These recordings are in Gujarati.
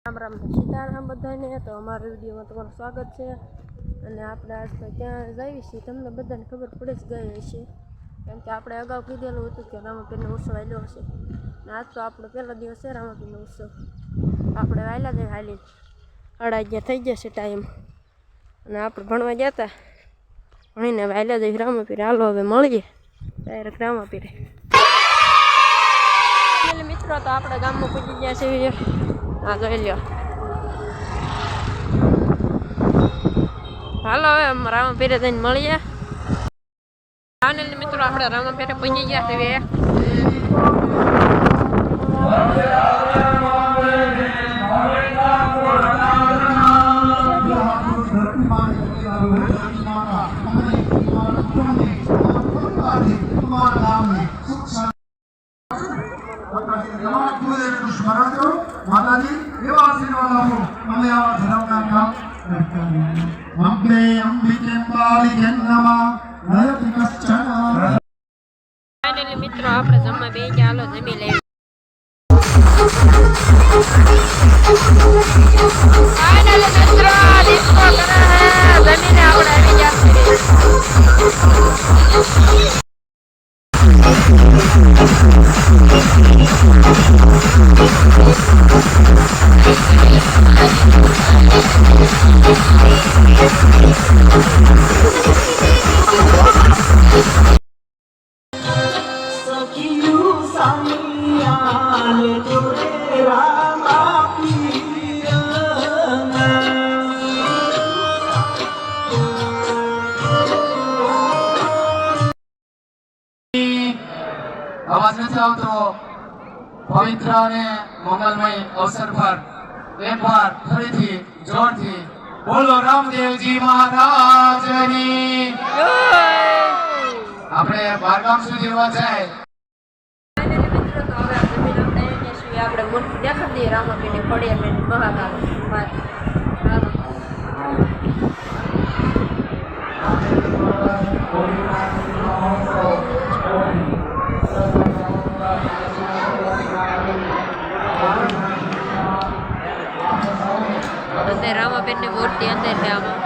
રામ રામ સીતારામ બધાને. તો અમારા વિડીયોમાં તમારું સ્વાગત છે. અને આપણે આજ તો ત્યાં જઈએ છીએ, તમને બધાને ખબર પડે જ ગઈ હશે, કેમ કે આપણે અગાઉ કીધેલું હતું કે રામાપીરનો ઉત્સવ આવ્યો હશે. અને આજ તો આપણો પહેલો દિવસ છે રામાપીરનો ઉત્સવ. આપણે વાયલા જઈએ હાલી 11:30 થઈ જશે ટાઈમ. અને આપણે ભણવા ગયા હતા, ભણીને વાયલા જઈએ રામાપીર. હાલો હવે મળીએ ડાયરેક્ટ રામાપીરે. મિત્રો તો આપણે ગામમાં પૂજી ગયા છીએ. હા જોઈ લ્યો. હાલો હવે રામાપીરે જઈને મળીએ. મિત્રો આપણે રામાપીરે પૂજી ગયા છીએ. માતાજી એવા આશીર્વાદ આપો અમે આવા ધર્મના કામ અંબે અંબિકે બાલિકે નમઃ નયતિ કશ્ચન. ફાઇનલી મિત્રો આપણે જમવા બે ગયા. હાલો જમી લઈએ. ફાઇનલી મિત્રો ડિસ્કો કરે છે. જમીને આપણે આવી ગયા છીએ. અવાજ નથી આવતો. પવિત્ર અને મંગલમય અવસર પર એકવાર ફરીથી જોરથી બોલો રામદેવજી મહારાજની. આપણે 12 ગામ સુધી જાય. આપણે મૂર્તિ દેખાડી દઈએ રામાપીરની ખોડિયારની મહાકાળ. અંદર રામાપીરની મૂર્તિ અંદર છે. આમાં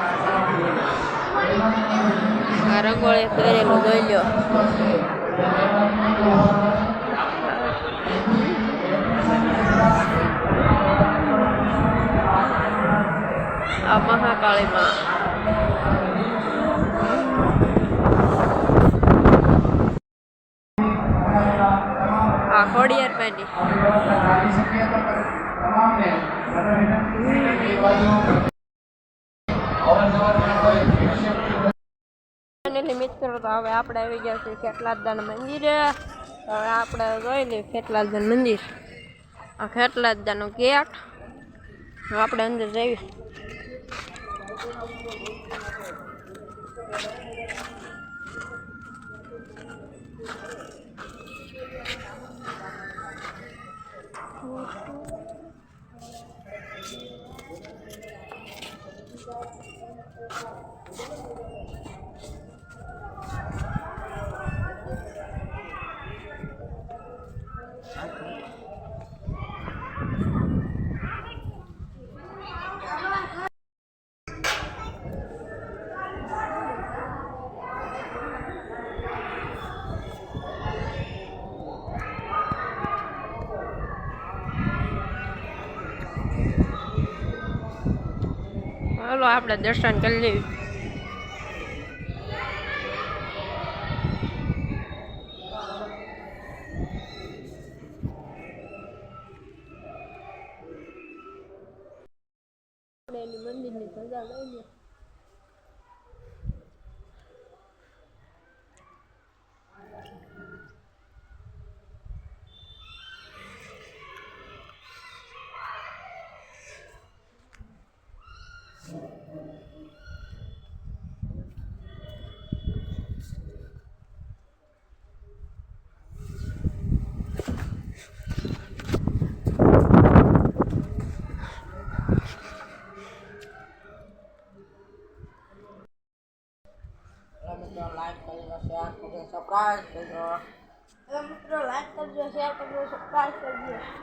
આ રંગોળી દોરેલું જોઈ લો. આ મહાકાળીમાં આ ખોડિયાર પાણી. મિત્રો તો હવે આપણે આવી ગયા છીએ ખેટલાદાના મંદિરે. હવે આપણે જોઈ લઈએ ખેટલાદાનું મંદિર. આ ખેટલાદાનો ગેટ. આપણે અંદર જઈએ. ચાલો આપણે દર્શન કરી લઈએ. મંદિરની સજા લઈ લે.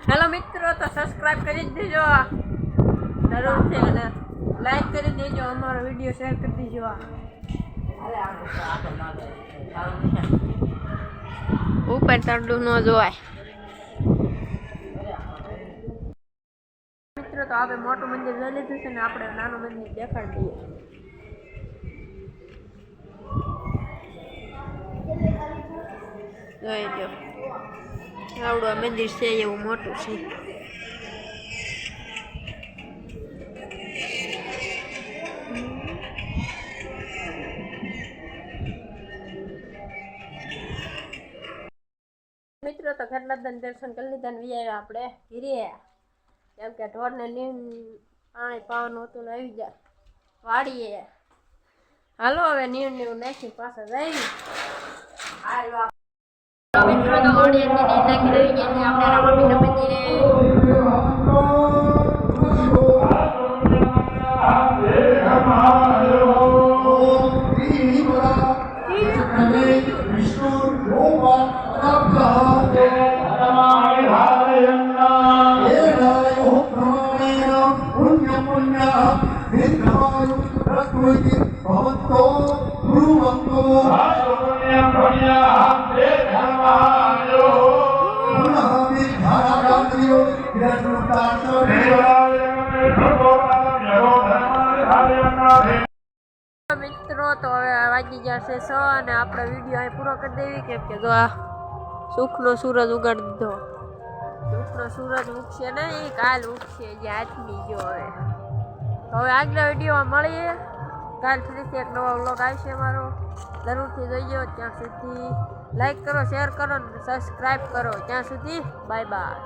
હેલો મિત્રો, તો સબસ્ક્રાઇબ કરી જ દેજો. જરૂરથી અને લાઈક કરી દેજો, અમારો વિડીયો શેર કરી દેજો. ઉપર તરડું ન જોવાય. મિત્રો તો આપણે મોટું મંદિર લઈ લીધું છે ને આપણે નાનું મંદિર દેખાડી દઈએ. જોઈ લો આવડું આ મંદિર છે, એવું મોટું છે. મિત્રો તો ઘરના દર્શન કરી લીધા ને આવ્યા આપણે ઘીરે, કેમ કે ઢોરને લીન પાણી પાવાનું હતું ને આવી જાય વાડીએ. હાલો હવે નીવ નાખી પાછા જાય. મિત્રો તો ઓડિયન્સની નાખી રહી ગયા છે આપણે રામાપીરના મંદિરે. મિત્રો તો હવે વાગી જશે 6 અને આપણે વિડીયો અહીં પૂરો કરી દેવી, કેમ કે જો આ સુખનો સૂરજ ઉગાડી દીધો. સુખનો સૂરજ ઉગશે નહીં, કાલ ઉગશે જે હાથની જો. હવે આગલા વિડીયોમાં મળીએ. કાલ ફરીથી એક નવો વ્લોગ આવશે મારો, જરૂરથી જોઈજો. ત્યાં સુધી લાઈક કરો, શેર કરો, સબસ્ક્રાઈબ કરો. ત્યાં સુધી બાય બાય.